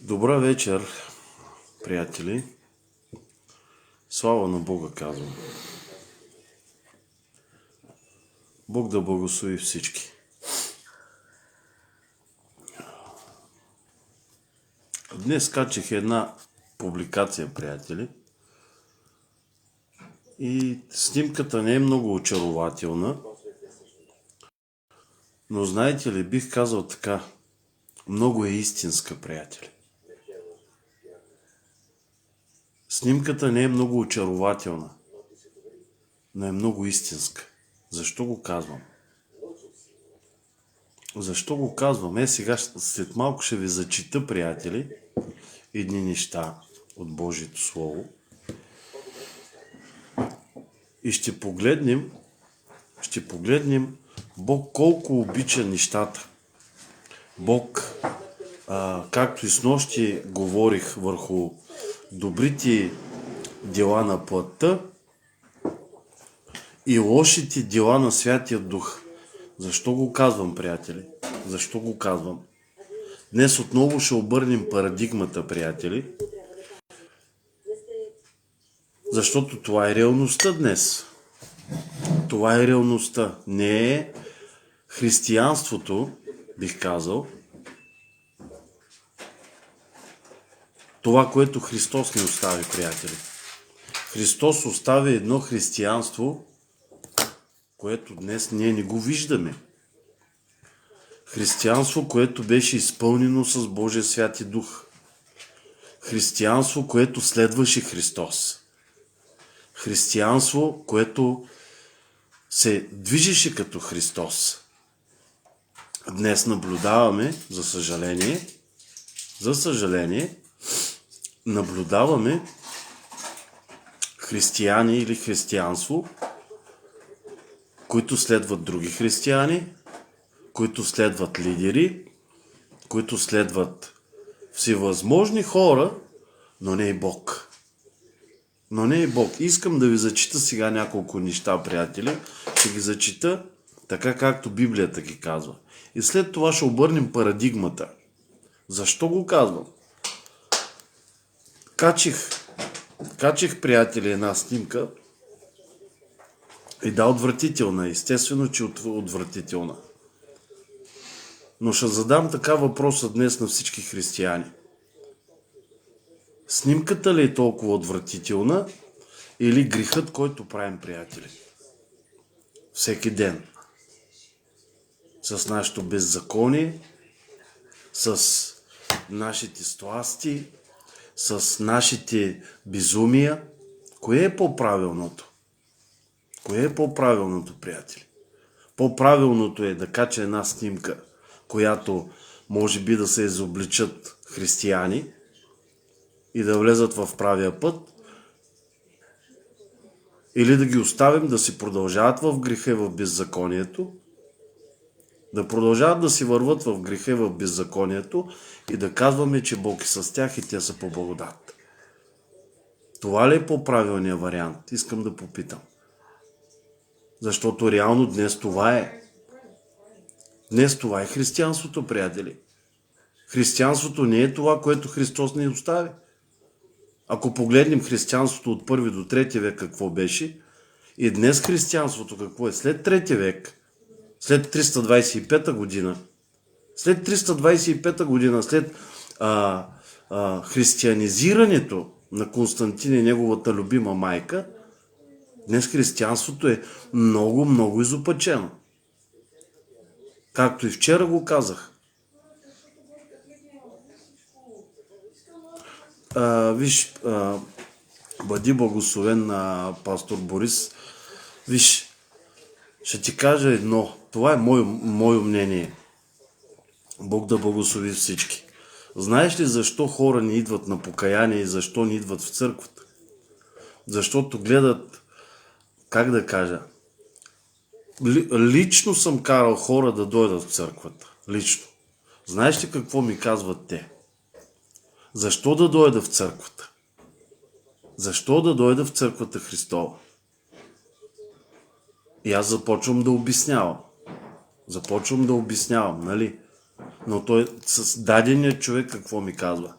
Добра вечер, приятели. Слава на Бога, казвам. Бог да благослови всички. Днес качих една публикация, приятели. И снимката не е много очарователна. Но знаете ли, бих казал така, много е истинска, приятели. Снимката не е много очарователна, но е много истинска. Защо го казвам? Защо го казвам? Сега след малко ще ви зачита, приятели, едни неща от Божието Слово. И ще погледнем Бог колко обича нещата. Бог, както и снощи говорих върху добрите дела на плътта и лошите дела на Святия Дух. Защо го казвам, приятели? Защо го казвам? Днес отново ще обърнем парадигмата, приятели. Защото това е реалността днес. Това е реалността. Не е християнството, бих казал. Това, което Христос ни остави, приятели. Христос остави едно християнство, което днес ние не го виждаме. Християнство, което беше изпълнено с Божия Святи Дух. Християнство, което следваше Христос. Християнство, което се движеше като Христос. Днес наблюдаваме, за съжаление, наблюдаваме християни или християнство, които следват други християни, които следват лидери, които следват всевъзможни хора, но не и Бог. Искам да ви зачита сега няколко неща, приятели. Ще ги зачита така, както Библията ги казва. И след това ще обърнем парадигмата. Защо го казвам? Качих, приятели, една снимка и да, отвратителна. Естествено, че отвратителна. Но ще задам така въпроса днес на всички християни. Снимката ли е толкова отвратителна или грехът, който правим, приятели? Всеки ден. С нашето беззаконие, с нашите сласти, с нашите безумия. Кое е по-правилното? Кое е по-правилното, приятели? По-правилното е да кача една снимка, която може би да се изобличат християни и да влезат в правия път, или да ги оставим да си продължават в греха и в беззаконието, да продължават да си върват в греха и в беззаконието и да казваме, че Бог е с тях и те са по благодат. Това ли е по-правилният вариант? Искам да попитам. Защото реално днес това е. Днес това е християнството, приятели. Християнството не е това, което Христос ни остави. Ако погледнем християнството от 1 до 3 век какво беше, и днес християнството какво е след 3 век, след 325 година, след християнизирането на Константин и неговата любима майка, днес християнството е много, много изопачено. Както и вчера го казах. Виж, бъди благословен на пастор Борис. Виж, ще ти кажа едно. Това е мое мнение. Бог да благослови всички. Знаеш ли защо хора не идват на покаяние и защо не идват в църквата? Защото гледат, как да кажа, лично съм карал хора да дойдат в църквата. Лично. Знаеш ли какво ми казват те? Защо да дойда в църквата? Защо да дойда в църквата Христова? И аз започвам да обяснявам. Нали? Но той с дадения човек какво ми казва?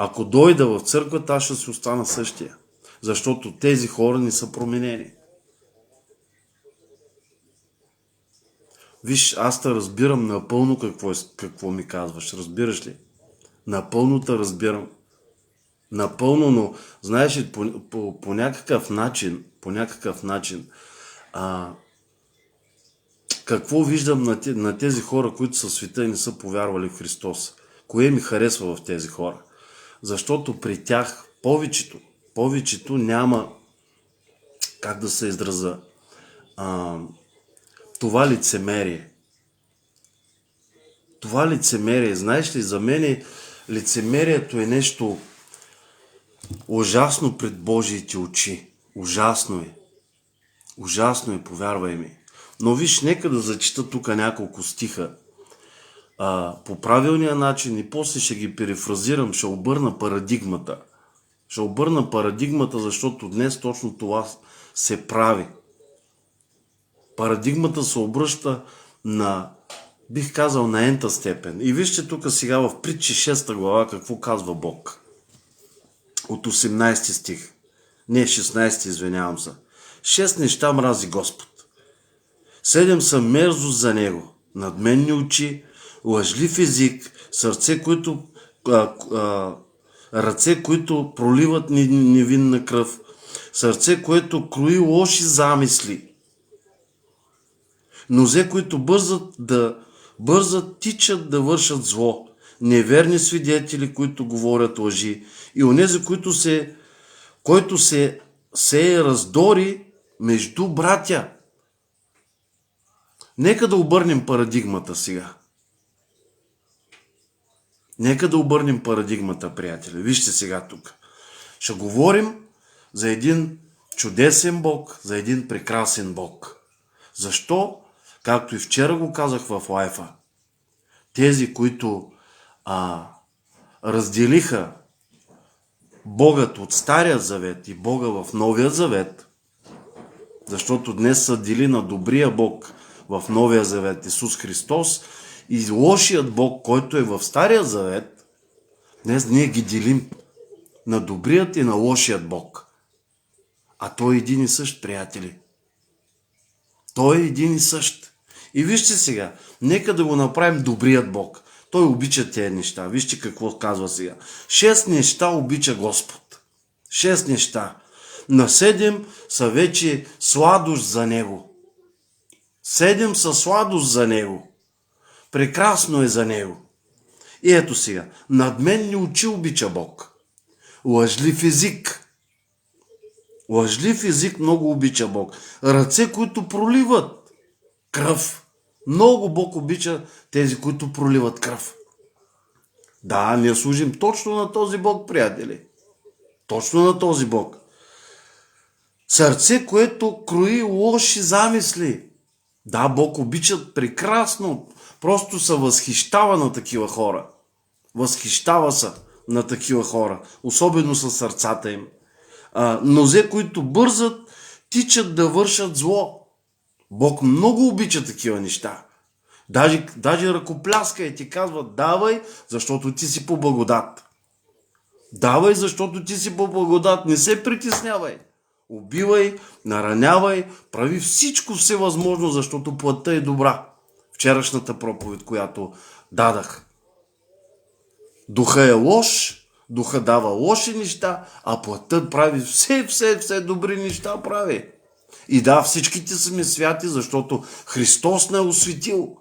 Ако дойда в църквата, аз ще си остана същия. Защото тези хора не са променени. Виж, аз те разбирам напълно какво ми казваш. Разбираш ли? Напълно те разбирам. Напълно, но знаеш ли, по някакъв начин, какво виждам на тези хора, които са в света и не са повярвали в Христос? Кое ми харесва в тези хора? Защото при тях повечето няма, как да се израза, това лицемерие. Това лицемерие, знаеш ли, за мен лицемерието е нещо ужасно пред Божиите очи. Ужасно е. Ужасно е, повярвай ми. Но виж, нека да зачита тук няколко стиха по правилния начин и после ще ги перифразирам, ще обърна парадигмата. Ще обърна парадигмата, защото днес точно това се прави. Парадигмата се обръща бих казал, на ента степен. И вижте тук сега в Притчи 6 глава какво казва Бог. От 18 стих. Не, 16, извинявам се. 6 неща мрази Господ. 7 са мерзост за Него. Надменни очи, лъжлив език, ръце, които проливат невинна кръв, сърце, което крои лоши замисли, нозе, които бързат, тичат да вършат зло, неверни свидетели, които говорят лъжи, и онези, който се раздори между братя. Нека да обърнем парадигмата сега. Нека да обърнем парадигмата, приятели. Вижте сега тук. Ще говорим за един чудесен Бог, за един прекрасен Бог. Защо? Както и вчера го казах в лайфа. Тези, които разделиха Богът от Стария завет и Бога в Новия завет, защото днес са дели на добрия Бог в Новия завет, Исус Христос, и лошият Бог, който е в Стария завет, днес ние ги делим на добрият и на лошият Бог. А той е един и същ, приятели. Той е един и същ. И вижте сега, нека да го направим добрият Бог. Той обича тези неща. Вижте какво казва сега. 6 неща обича Господ. 6 неща. На 7 са вече сладост за Него. 7 са сладост за Него. Прекрасно е за Него. И ето сега. Надменни очи обича Бог. Лъжлив език. Лъжлив език много обича Бог. Ръце, които проливат кръв. Много Бог обича тези, които проливат кръв. Да, ние служим точно на този Бог, приятели. Точно на този Бог. Сърце, което крои лоши замисли. Да, Бог обича прекрасно. Просто се възхищава на такива хора. Възхищава се на такива хора. Особено със сърцата им. Нозе, които бързат, тичат да вършат зло. Бог много обича такива неща. Даже ръкопляска и ти казва: давай, защото ти си по благодат. Давай, защото ти си по благодат. Не се притеснявай. Убивай, наранявай, прави всичко всевъзможно, защото плътта е добра. Вчерашната проповед, която дадах. Духа е лош, духа дава лоши неща, а плътта прави все добри неща прави. И да, всичките сме святи, защото Христос не е осветил.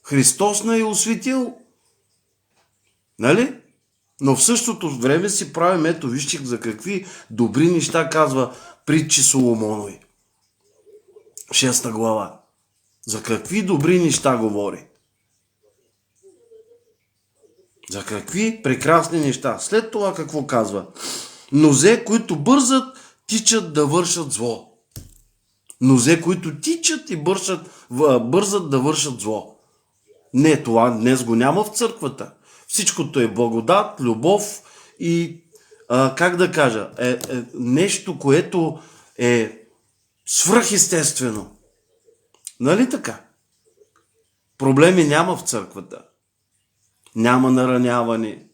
Христос не е осветил. Нали? Но в същото време си правим, ето вижте за какви добри неща казва Притчи Соломонови. 6 глава. За какви добри неща говори. За какви прекрасни неща. След това какво казва? Нозе, които бързат, тичат да вършат зло. Нозе, които тичат и бързат да вършат зло. Не, това днес го няма в църквата. Всичкото е благодат, любов и, как да кажа, нещо, което е свръхестествено. Нали така? Проблеми няма в църквата. Няма нараняване.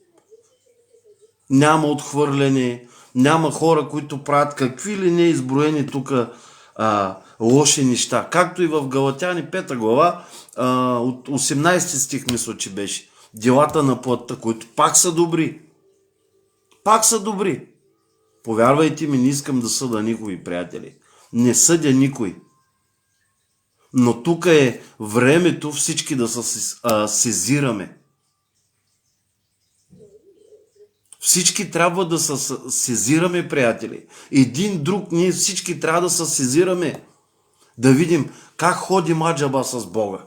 няма отхвърляне, няма хора, които правят какви ли не изброени тук лоши неща. Както и в Галатяни 5 глава, от 18 стих мисля, че беше. Делата на плътта, които пак са добри. Пак са добри. Повярвайте ми, не искам да съда никой, приятели. Не съдя никой. Но тук е времето всички да се сезираме. Всички трябва да се сезираме, приятели. Един друг, ние всички трябва да се сезираме. Да видим как ходи маджаба с Бога.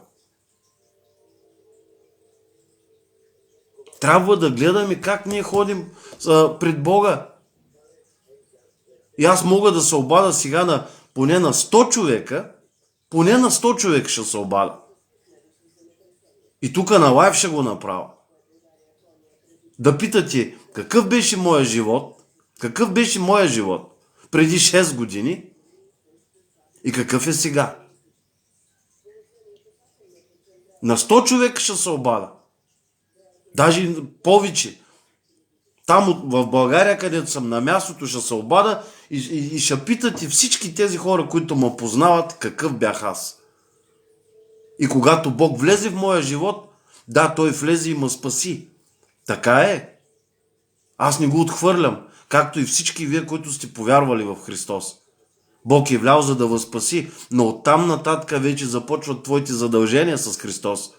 Трябва да гледаме как ние ходим пред Бога. И аз мога да се обада сега на поне на 100 човека, поне на 100 човека ще се обада. И тук на лайв ще го направя. Да питате, какъв беше моя живот? Какъв беше моя живот преди 6 години? И какъв е сега? На 100 човека ще се обада. Даже повече. Там в България, където съм на мястото, ще се обада и ще питате всички тези хора, които ме познават, какъв бях аз. И когато Бог влезе в моя живот, да, Той влезе и ме спаси. Така е. Аз не го отхвърлям, както и всички вие, които сте повярвали в Христос. Бог е влял за да възпаси, но оттам нататък вече започват твоите задължения с Христос.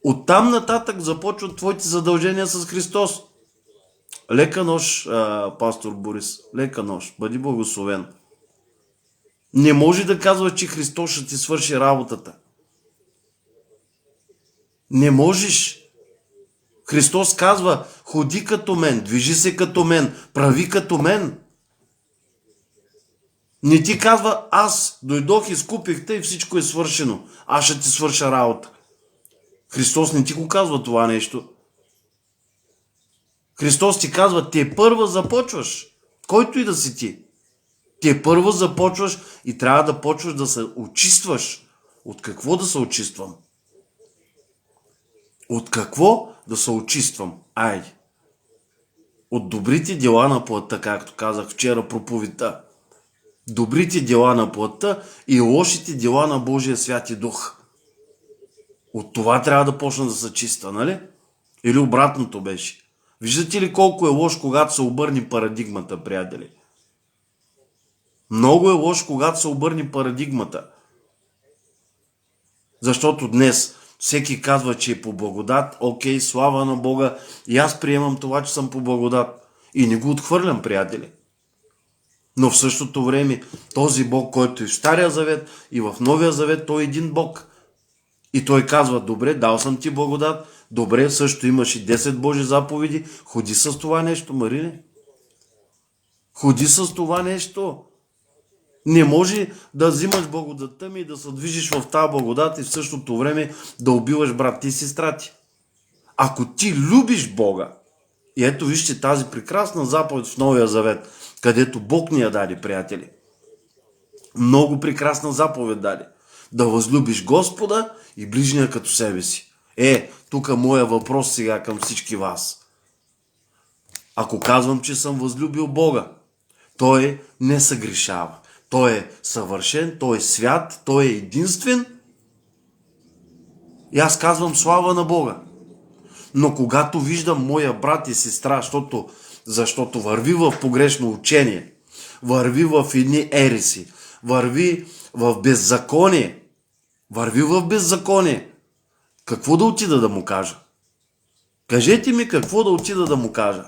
Оттам нататък започват твоите задължения с Христос. Лека нощ, пастор Борис. Лека нощ. Бъди благословен. Не може да казваш, че Христос ще ти свърши работата. Не можеш. Христос казва, ходи като мен, движи се като мен, прави като мен. Не ти казва, аз дойдох, изкупих те и всичко е свършено. Аз ще ти свърша работа. Христос не ти го казва това нещо. Христос ти казва, те първа започваш. Който и да си ти. Те първа започваш и трябва да почваш да се очистваш. От какво да се очиствам? От какво да се очиствам? Айде. От добрите дела на плътта, както казах вчера проповедта. Добрите дела на плътта и лошите дела на Божия Святи Дух. От това трябва да почна да се чиста, нали? Или обратното беше. Виждате ли колко е лош, когато се обърне парадигмата, приятели? Много е лош, когато се обърне парадигмата. Защото днес всеки казва, че е по благодат. Окей, слава на Бога. И аз приемам това, че съм по благодат. И не го отхвърлям, приятели. Но в същото време този Бог, който е в Стария завет и в Новия завет, той е един Бог. И той казва, добре, дал съм ти благодат. Добре, също имаш и 10 Божи заповеди. Ходи с това нещо, Марине. Ходи с това нещо. Не може да взимаш благодатта ми и да се движиш в тази благодат и в същото време да убиваш брат ти и сестра ти. Ако ти любиш Бога, и ето вижте тази прекрасна заповед в Новия завет, където Бог ни я даде, приятели. Много прекрасна заповед даде. Да възлюбиш Господа и ближния като себе си. Тук моя въпрос сега към всички вас. Ако казвам, че съм възлюбил Бога, Той не съгрешава. Той е съвършен, Той е свят, Той е единствен. И аз казвам слава на Бога. Но когато виждам моя брат и сестра, защото върви в погрешно учение, върви в едни ереси, върви в беззаконие, какво да отида да му кажа? Кажете ми какво да отида да му кажа.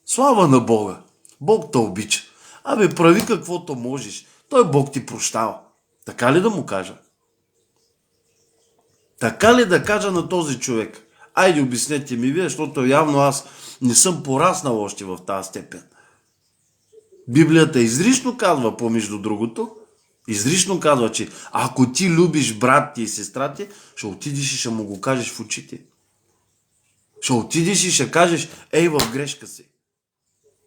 Слава на Бога! Бог те обича. Прави каквото можеш. Той Бог ти прощава. Така ли да му кажа? Така ли да кажа на този човек? Айде обяснете ми вие, защото явно аз не съм пораснал още в тази степен. Библията изрично казва, помежду другото, изрично казва, че ако ти любиш брат ти и сестра ти, ще отидеш и ще му го кажеш в очите. Ще отидеш и ще кажеш, в грешка си.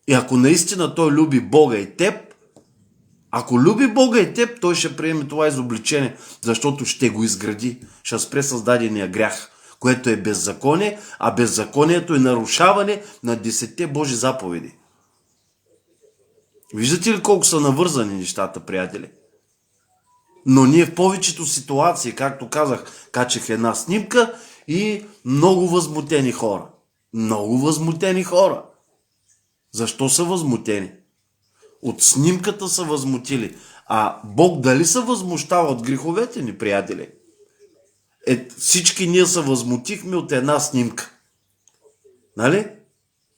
И ако наистина той люби Бога и теб, той ще приеме това изобличение, защото ще го изгради, ще спре създадения грях, което е беззаконие, а беззаконието е нарушаване на 10 Божи заповеди. Виждате ли колко са навързани нещата, приятели? Но ние в повечето ситуации, както казах, качих една снимка и много възмутени хора. Много възмутени хора. Защо са възмутени? От снимката са възмутили. А Бог дали се възмущава от греховете ни, приятели? Всички ние се възмутихме от една снимка. Нали?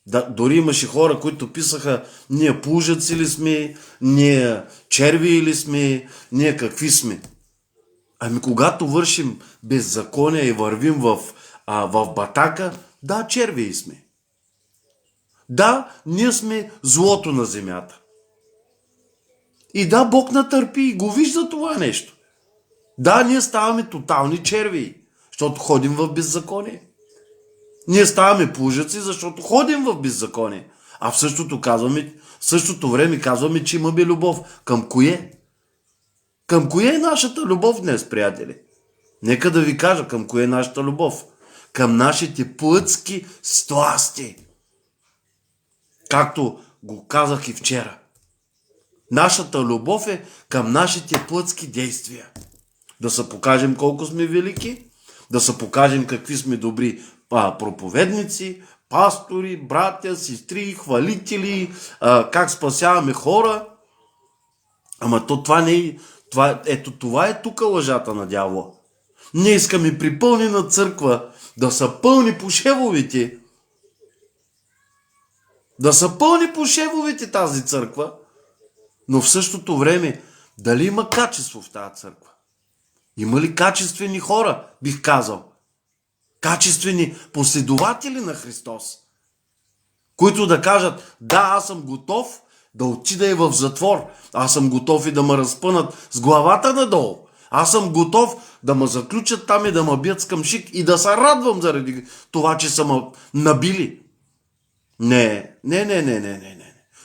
Да, дори имаше хора, които писаха: ние плужаци ли сме, ние черви ли сме, ние какви сме. Ами когато вършим беззаконие и вървим в батака, да, черви сме. Да, ние сме злото на земята. И да, Бог натърпи и го вижда това нещо. Да, ние ставаме тотални черви, защото ходим в беззаконие. Ние ставаме плужаци, защото ходим в беззаконие. А в същото време казваме, че имаме любов. Към кое? Към кое е нашата любов днес, приятели? Нека да ви кажа към кое е нашата любов. Към нашите плътски сласти. Както го казах и вчера. Нашата любов е към нашите плътски действия. Да се покажем колко сме велики, да се покажем какви сме добри проповедници, пастори, братя, сестри, хвалители, как спасяваме хора. Ама това не е... Това е тук лъжата на дявола. Ние искаме припълнена църква да са пълни по шевовете. Да са пълни по шевовете тази църква, но в същото време дали има качество в тази църква? Има ли качествени хора, бих казал? Качествени последователи на Христос, които да кажат: да, аз съм готов да отида и в затвор. Аз съм готов и да ме разпънат с главата надолу. Аз съм готов да ме заключат там и да ме бият с камшик и да се радвам заради това, че са ме набили. Не.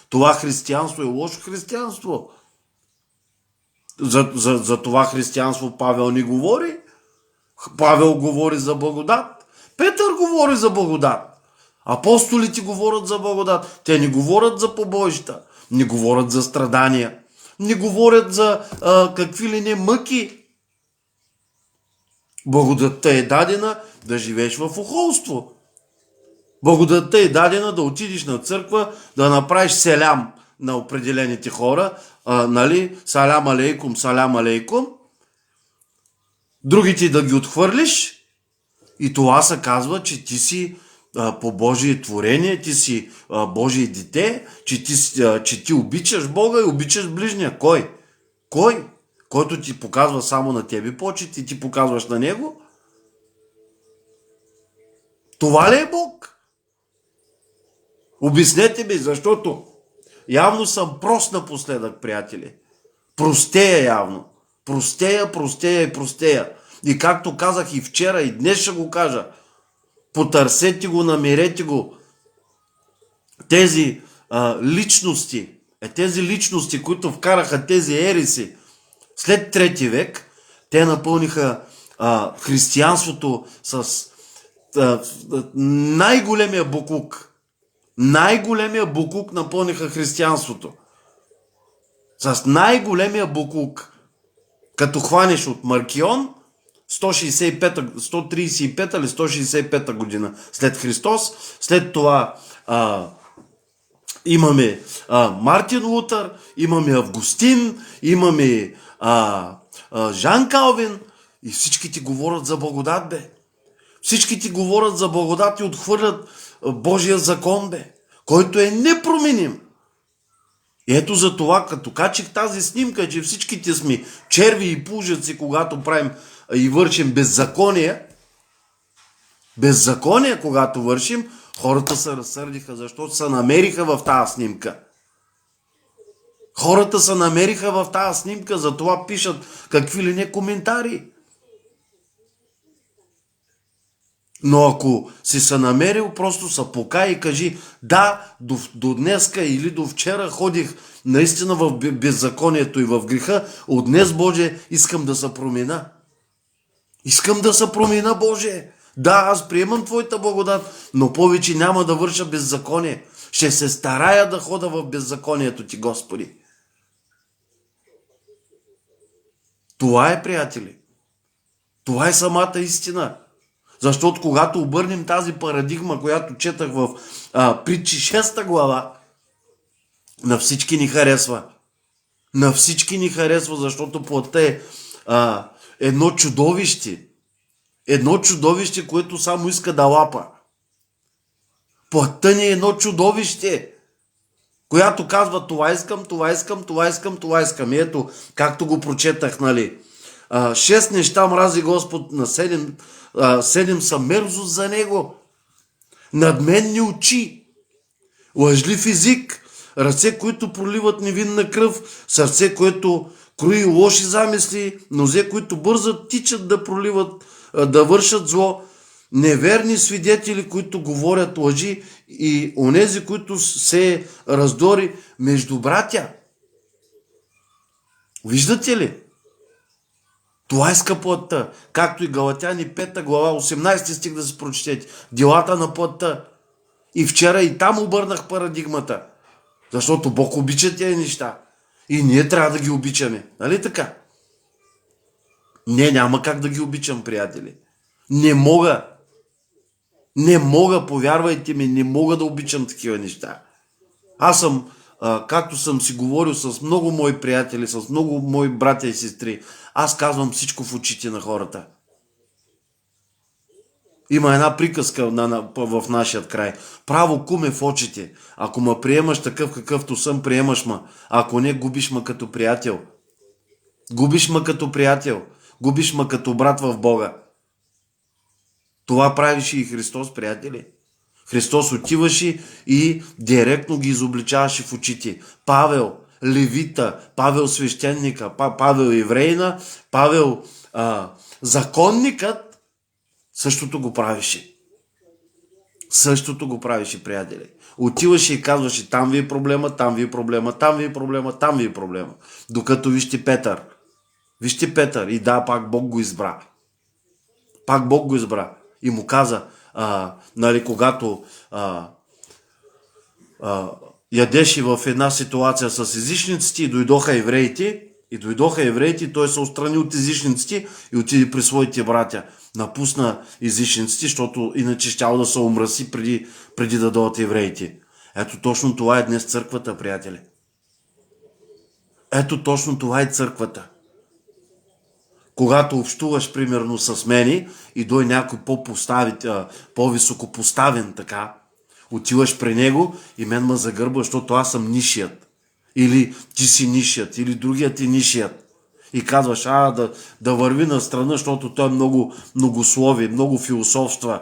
Това християнство е лошо християнство. За това християнство Павел не говори. Павел говори за благодат. Петър говори за благодат. Апостолите говорят за благодат. Те не говорят за побоища, не говорят за страдания, не говорят за какви ли не мъки. Благодатта е дадена да живееш в охолство. Благодатта е дадена да отидеш на църква, да направиш селям на определените хора, нали? Салям алейкум, салям алейкум. Другите да ги отхвърлиш и това се казва, че ти си по Божие творение, ти си Божие дете, че ти обичаш Бога и обичаш ближния. Кой? Който ти показва само на тебе почет и ти показваш на него? Това ли е Бог? Обяснете ми, защото явно съм прост напоследък, приятели. Простея явно. Простея. И както казах и вчера, и днес ще го кажа, потърсете го, намерете го. Тези личности, които вкараха тези ереси след 3 век, те напълниха християнството с най-големия боклук. Най-големия боклук напълниха християнството. С най-големия боклук. Като хванеш от Маркион, 135 или 165 година след Христос, след това имаме Мартин Лутър, имаме Августин, имаме Жан Калвин и всички ти говорят за благодат, бе. Всички ти говорят за благодат и отхвърлят Божия закон, бе, който е непроменим. И ето за това, като качих тази снимка, че всичките сме черви и плужаци, когато правим и вършим беззаконие, когато вършим, хората се разсърдиха, защото се намериха в тази снимка. Хората се намериха в тази снимка, затова пишат какви ли не коментари. Но ако си се намерил, просто се покай и кажи: да, до днеска или до вчера ходих наистина в беззаконието и в греха, от днес, Боже, искам да се промена. Искам да се промена, Боже, Да, аз приемам Твоята благодат, но повече няма да върша беззаконие. Ще се старая да хода в беззаконието Ти, Господи. Това е, приятели. Това е самата истина. Защото когато обърнем тази парадигма, която четах в Притчи 6 глава, на всички ни харесва. На всички ни харесва, защото плътта е едно чудовище. Едно чудовище, което само иска да лапа. Плътта ни е едно чудовище, която казва това искам, това искам, това искам, това искам. И ето, както го прочетах, нали. 6 неща мрази Господ, на 7 са мерзост за Него. Надменни очи, лъжлив език, ръце, които проливат невинна кръв, сърце, което крои лоши замисли, нозе, които бързат, тичат да проливат, да вършат зло, неверни свидетели, които говорят лъжи и онези, които се раздори между братя. Виждате ли? Това иска плътта, както и Галатяни 5 глава, 18 стих да се прочетете. Делата на плътта. И вчера и там обърнах парадигмата. Защото Бог обича тези неща. И ние трябва да ги обичаме. Нали така? Не, няма как да ги обичам, приятели. Не мога. Не мога, повярвайте ми, не мога да обичам такива неща. Аз съм, както съм си говорил с много мои приятели, с много мои братя и сестри, аз казвам всичко в очите на хората. Има една приказка в нашия край. Право куме в очите. Ако ме приемаш такъв какъвто съм, приемаш ма. Ако не, губиш ма като приятел. Губиш ма като приятел. Губиш ма като брат в Бога. Това правиш и Христос, приятели. Христос отиваше и директно ги изобличаваше в очите. Павел, левита, Павел свещеника, Павел еврейна, Павел законникът, същото го правеше. Същото го правеше, приятели. Отиваше и казваше, там ви е проблема, там ви е проблема, там ви е проблема, там ви е проблема. Докато вижте Петър. Вижте Петър. И да, пак Бог го избра. Пак Бог го избра. И му каза, нали, когато ядеше в една ситуация с езичниците и дойдоха евреите, той се отстрани от езичниците и отиде при своите братя. Напусна езичниците, защото иначе щяло да се омраси преди да дойдат евреите. Ето точно това е днес църквата, приятели. Ето точно това е църквата. Когато общуваш, примерно, с мене и дой някой по-високо поставен така, отиваш при него и мен ме загърба, защото аз съм нишият. Или ти си нишият, или другият е нишият. И казваш, да върви на страна, защото той е много многослови, много философства.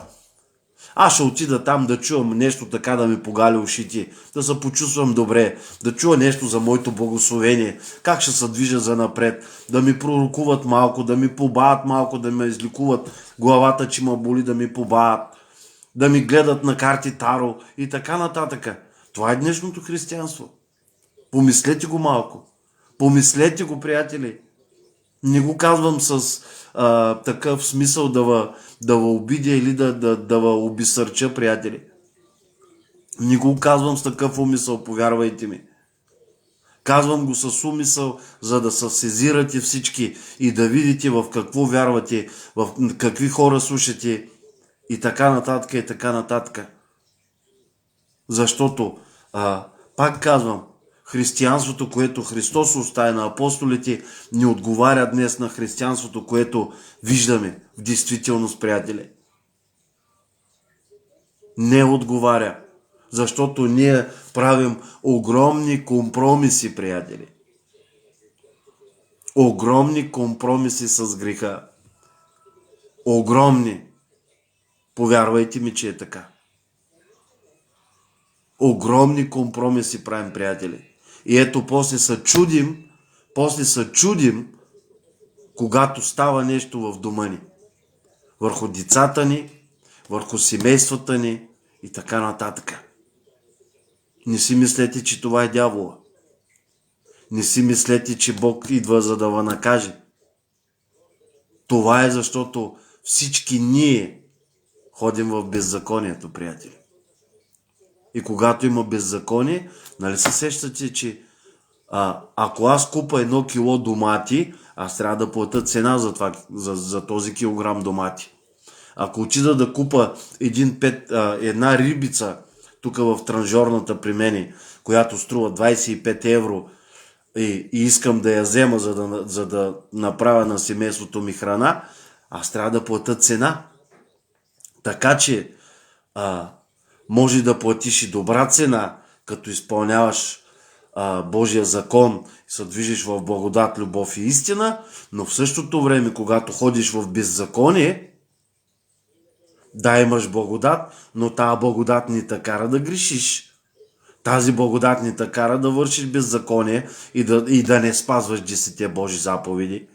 Аз ще отида там да чувам нещо така да ми погали ушите, да се почувствам добре, да чуя нещо за моето благословение, как ще се движа за напред, да ми пророкуват малко, да ми побават малко, да ме изликуват главата, че ме боли, да ми побават, да ми гледат на карти Таро и така нататък. Това е днешното християнство. Помислете го малко. Помислете го, приятели. Не го казвам с такъв смисъл да ва обидя или да ва обесърча, приятели. Не го казвам с такъв умисъл, повярвайте ми. Казвам го с умисъл, за да се сезирате всички и да видите в какво вярвате, в какви хора слушате и така нататък и така нататък. Защото, пак казвам, християнството, което Христос остави на апостолите, не отговаря днес на християнството, което виждаме в действителност, приятели. Не отговаря, защото ние правим огромни компромиси, приятели. Огромни компромиси с греха. Огромни. Повярвайте ми, че е така. Огромни компромиси правим, приятели. И ето после се чудим, когато става нещо в дома ни. Върху децата ни, върху семействата ни и така нататък. Не си мислете, че това е дявола. Не си мислете, че Бог идва за да ви накаже. Това е защото всички ние ходим в беззаконието, приятели. И когато има беззаконие, нали се сещате, че ако аз купа 1 кило домати, аз трябва да платя цена за този килограм домати. Ако отида да купа една рибица тук в транжорната при мене, която струва 25 евро и искам да я взема, за да направя на семейството ми храна, аз трябва да платя цена. Така че може да платиш и добра цена, като изпълняваш Божия закон и се движиш в благодат, любов и истина, но в същото време, когато ходиш в беззаконие, да, имаш благодат, но тази благодат ни те кара да грешиш. Тази благодат ни те кара да вършиш беззаконие и да не спазваш 10 Божи заповеди.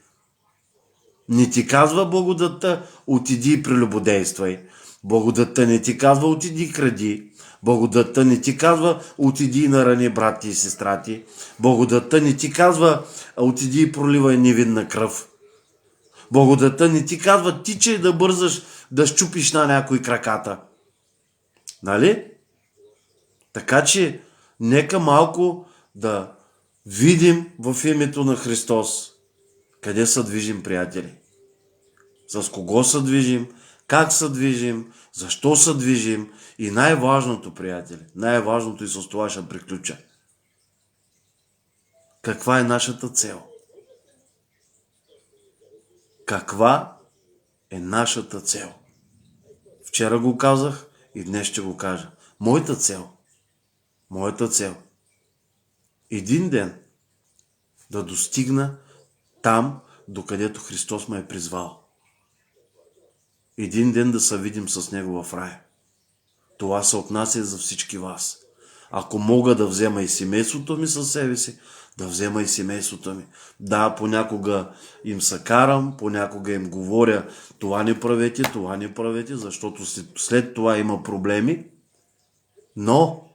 Не ти казва благодатта, отиди и прелюбодействай. Благодатта не ти казва, отиди и кради. Благодатта не ти казва, отиди и нарани брат ти и сестра ти. Благодатта не ти казва, отиди и проливай невинна кръв. Благодатта не ти казва, тичай да бързаш да щупиш на някой краката. Нали? Така че, нека малко да видим в името на Христос къде се движим, приятели. С кого се движим, как се движим, защо се движим и най-важното, приятели, най-важното и с това ще приключа. Каква е нашата цел? Каква е нашата цел? Вчера го казах и днес ще го кажа. Моята цел. Един ден да достигна там, докъдето Христос ме е призвал. Един ден да се видим с Него в рая. Това се отнася за всички вас. Ако мога да взема и семейството ми със себе си, да взема и семейството ми. Да, понякога им се карам, понякога им говоря, това не правете, защото след това има проблеми. Но,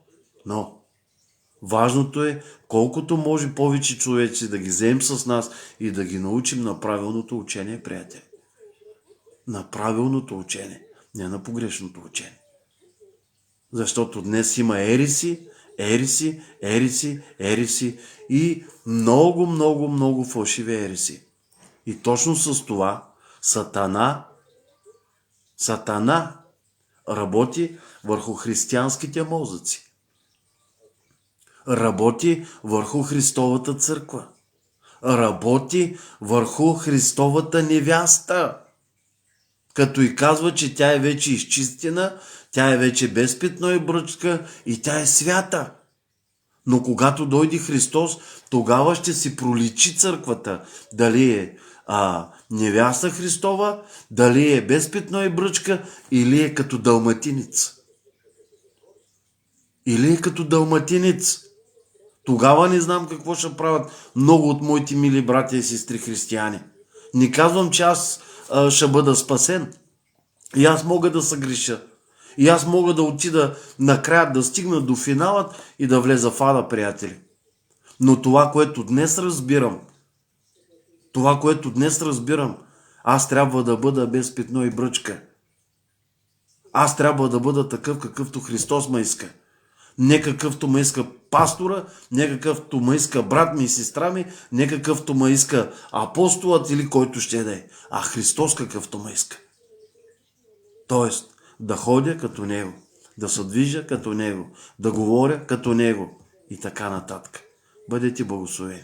важното е колкото може повече човеци да ги вземем с нас и да ги научим на правилното учение, приятели. На правилното учение, не на погрешното учение. Защото днес има ериси и много фалшиви ериси. И точно с това Сатана работи върху християнските мозъци. Работи върху Христовата църква. Работи върху Христовата невяста. Като и казва, че тя е вече изчистена, тя е вече без петно и бръчка и тя е свята. Но когато дойде Христос, тогава ще си проличи църквата. Дали е невяста Христова, дали е без петно и бръчка или е като далматинец. Тогава не знам какво ще правят много от моите мили братя и сестри християни. Не казвам, че аз ще бъда спасен. И аз мога да се греша. И аз мога да отида накрая, да стигна до финалът и да влеза в ада, приятели. Но това, което днес разбирам, аз трябва да бъда без петно и бръчка. Аз трябва да бъда такъв, какъвто Христос ме иска. Не какъвто ме иска пастора, не какъвто ме иска брат ми и сестра ми, не какъвто ме иска апостолът или който ще да е, а Христос какъвто ме иска. Тоест, да ходя като Него, да се движа като Него, да говоря като Него и така нататък. Бъдете благословени.